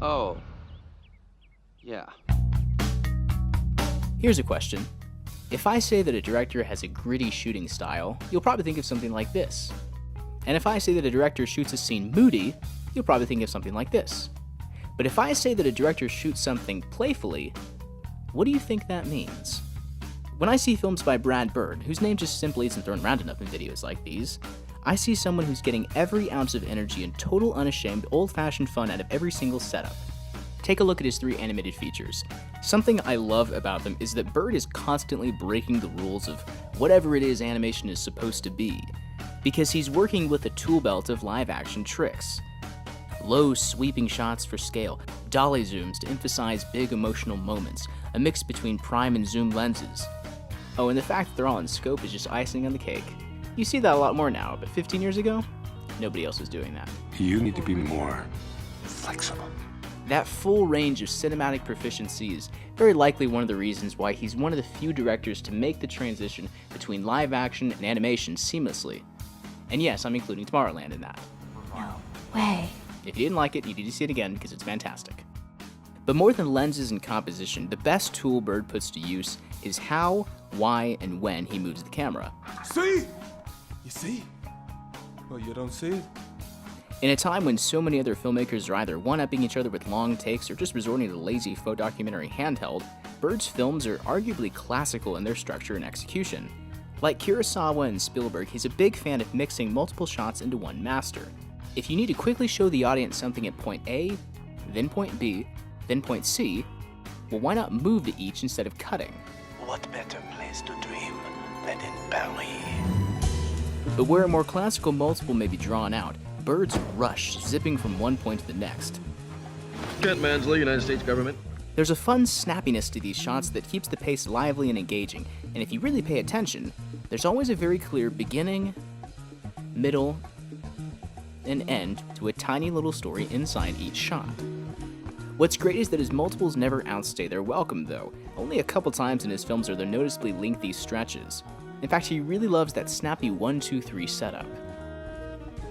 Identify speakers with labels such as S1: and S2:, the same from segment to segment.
S1: Oh. Yeah.
S2: Here's a question. If I say that a director has a gritty shooting style, you'll probably think of something like this. And if I say that a director shoots a scene moody, you'll probably think of something like this. But if I say that a director shoots something playfully, what do you think that means? When I see films by Brad Bёrd, whose name just simply isn't thrown around enough in videos like these, I see someone who's getting every ounce of energy and total unashamed old-fashioned fun out of every single setup. Take a look at his 3 animated features. Something I love about them is that Bёrd is constantly breaking the rules of whatever it is animation is supposed to be, because he's working with a tool belt of live-action tricks. Low, sweeping shots for scale, dolly zooms to emphasize big emotional moments, a mix between prime and zoom lenses. Oh, and the fact that they're all in scope is just icing on the cake. You see that a lot more now, but 15 years ago, nobody else was doing that.
S3: You need to be more flexible.
S2: That full range of cinematic proficiency is very likely one of the reasons why he's one of the few directors to make the transition between live action and animation seamlessly. And yes, I'm including Tomorrowland in that.
S4: No way.
S2: If you didn't like it, you need to see it again because it's fantastic. But more than lenses and composition, the best tool Bёrd puts to use is how, why, and when he moves the camera.
S3: See? You see? Well, you don't see it.
S2: In a time when so many other filmmakers are either one-upping each other with long takes or just resorting to lazy faux documentary handheld, Bёrd's films are arguably classical in their structure and execution. Like Kurosawa and Spielberg, he's a big fan of mixing multiple shots into one master. If you need to quickly show the audience something at point A, then point B, then point C, well, why not move to each instead of cutting?
S5: What better place to dream than in Paris?
S2: But where a more classical multiple may be drawn out, Bёrd's rush, zipping from one point to the next.
S6: Kent Mansley, United States Government.
S2: There's a fun snappiness to these shots that keeps the pace lively and engaging, and if you really pay attention, there's always a very clear beginning, middle, and end to a tiny little story inside each shot. What's great is that his multiples never outstay their welcome, though. Only a couple times in his films are there noticeably lengthy stretches. In fact, he really loves that snappy 1-2-3 setup.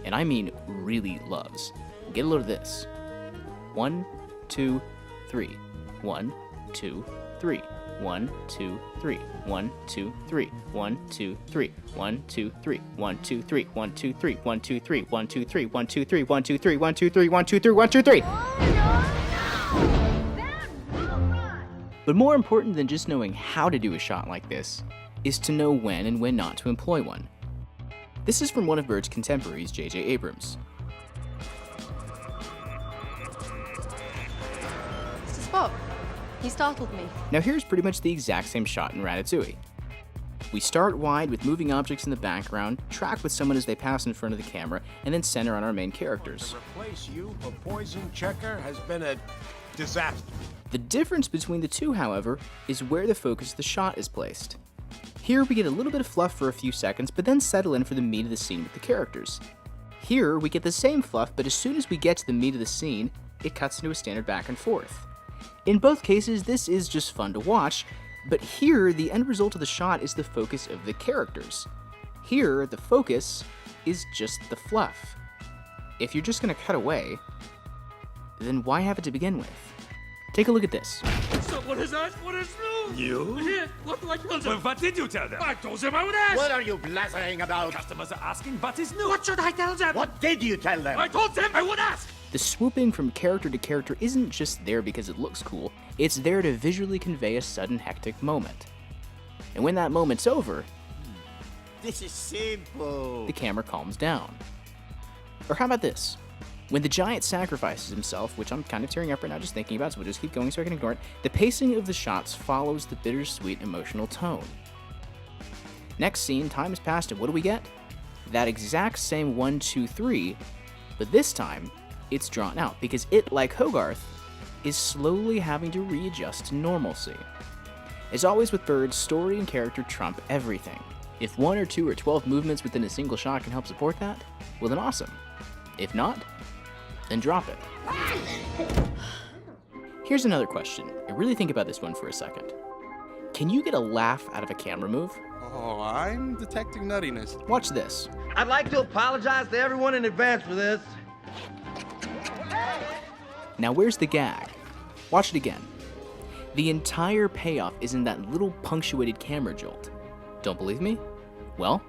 S2: And I mean really loves. Get a load of this. 1, 2, 3. 1, 2, 3. 1, 2, 3. 1, 2, 3. 1, 2, 3. 1, 2, 3. 1, 2, 3. 1, 2, 3. 1, 2, 3. 1, 2, 3. 1, 2, 3. 1, 2, 3. 1, 2, 3. 1, 2, 3. 1, 2, 3. But more important than just knowing how to do a shot like this is to know when and when not to employ one. This is from one of Bёrd's contemporaries, J.J. Abrams.
S4: Mr. Spock, he startled me.
S2: Now here's pretty much the exact same shot in Ratatouille. We start wide with moving objects in the background, track with someone as they pass in front of the camera, and then center on our main characters.
S7: To replace you for Poison Checker has been a disaster.
S2: The difference between the two, however, is where the focus of the shot is placed. Here we get a little bit of fluff for a few seconds, but then settle in for the meat of the scene with the characters. Here we get the same fluff, but as soon as we get to the meat of the scene, it cuts into a standard back and forth. In both cases, this is just fun to watch, but here the end result of the shot is the focus of the characters. Here, the focus is just the fluff. If you're just gonna cut away, then why have it to begin with? Take a look at this.
S8: Someone has asked what is new.
S7: You?
S8: Here, what do I tell them?
S7: Well, what did you tell them?
S8: I told them I would ask.
S7: What are you blathering about?
S8: Customers are asking what is new. What should I tell them?
S7: What did you tell them?
S8: I told them I would ask.
S2: The swooping from character to character isn't just there because it looks cool, it's there to visually convey a sudden hectic moment. And when that moment's over,
S7: This is simple.
S2: the camera calms down. Or how about this? When the giant sacrifices himself, which I'm kind of tearing up right now just thinking about, so we'll just keep going so I can ignore it, the pacing of the shots follows the bittersweet emotional tone. Next scene, time has passed, and what do we get? That exact same 1, 2, 3, but this time, it's drawn out, because it, like Hogarth, is slowly having to readjust to normalcy. As always with Bёrd, story and character trump everything. If 1 or 2 or 12 movements within a single shot can help support that, well then awesome. If not, then drop it. Here's another question, and really think about this one for a second. Can you get a laugh out of a camera move?
S3: Oh, I'm detecting nuttiness.
S2: Watch this.
S9: I'd like to apologize to everyone in advance for this.
S2: Now where's the gag? Watch it again. The entire payoff is in that little punctuated camera jolt. Don't believe me? Well,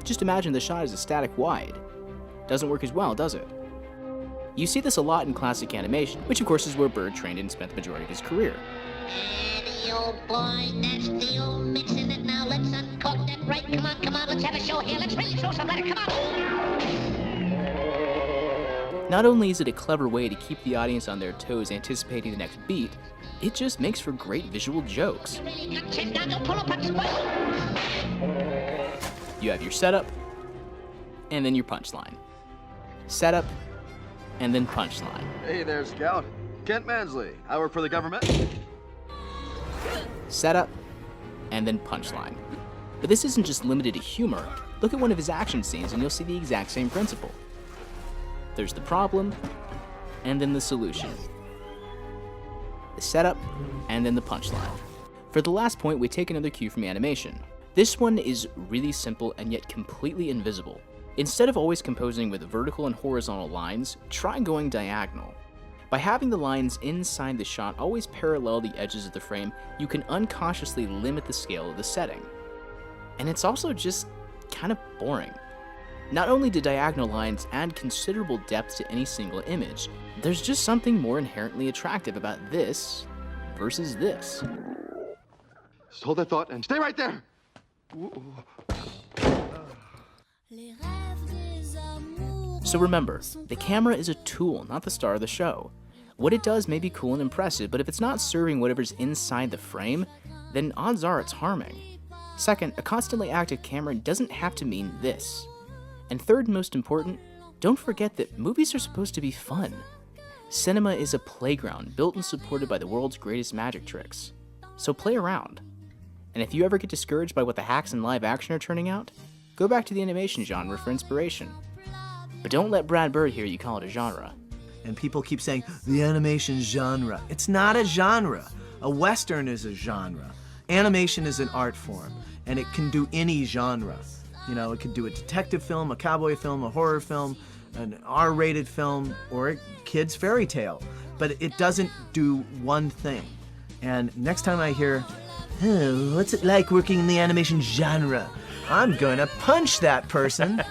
S2: just imagine the shot is a static wide. Doesn't work as well, does it? You see this a lot in classic animation, which of course is where Byrd trained and spent the majority of his career.
S9: Eddie, old boy, that's the old mixing it now. Let's uncork that right. Come on, let's have a show here. Let's really throw some letter. Come on.
S2: Not only is it a clever way to keep the audience on their toes anticipating the next beat, it just makes for great visual jokes. You have your setup, and then your punchline. Setup, and then punchline.
S6: Hey there, Scout. Kent Mansley. I work for the government.
S2: Setup, and then punchline. But this isn't just limited to humor. Look at one of his action scenes and you'll see the exact same principle. There's the problem, and then the solution. The setup, and then the punchline. For the last point, we take another cue from animation. This one is really simple and yet completely invisible. Instead of always composing with vertical and horizontal lines, try going diagonal. By having the lines inside the shot always parallel the edges of the frame, you can unconsciously limit the scale of the setting. And it's also just kind of boring. Not only do diagonal lines add considerable depth to any single image, there's just something more inherently attractive about this versus this.
S6: Just hold that thought and stay right there.
S2: So remember, the camera is a tool, not the star of the show. What it does may be cool and impressive, but if it's not serving whatever's inside the frame, then odds are it's harming. Second, a constantly active camera doesn't have to mean this. And third, most important, don't forget that movies are supposed to be fun. Cinema is a playground built and supported by the world's greatest magic tricks. So play around. And if you ever get discouraged by what the hacks in live action are turning out, go back to the animation genre for inspiration. But don't let Brad Byrd hear you call it a genre.
S10: And people keep saying, the animation genre. It's not a genre. A Western is a genre. Animation is an art form, and it can do any genre. You know, it could do a detective film, a cowboy film, a horror film, an R-rated film, or a kid's fairy tale. But it doesn't do one thing. And next time I hear, oh, what's it like working in the animation genre? I'm gonna punch that person.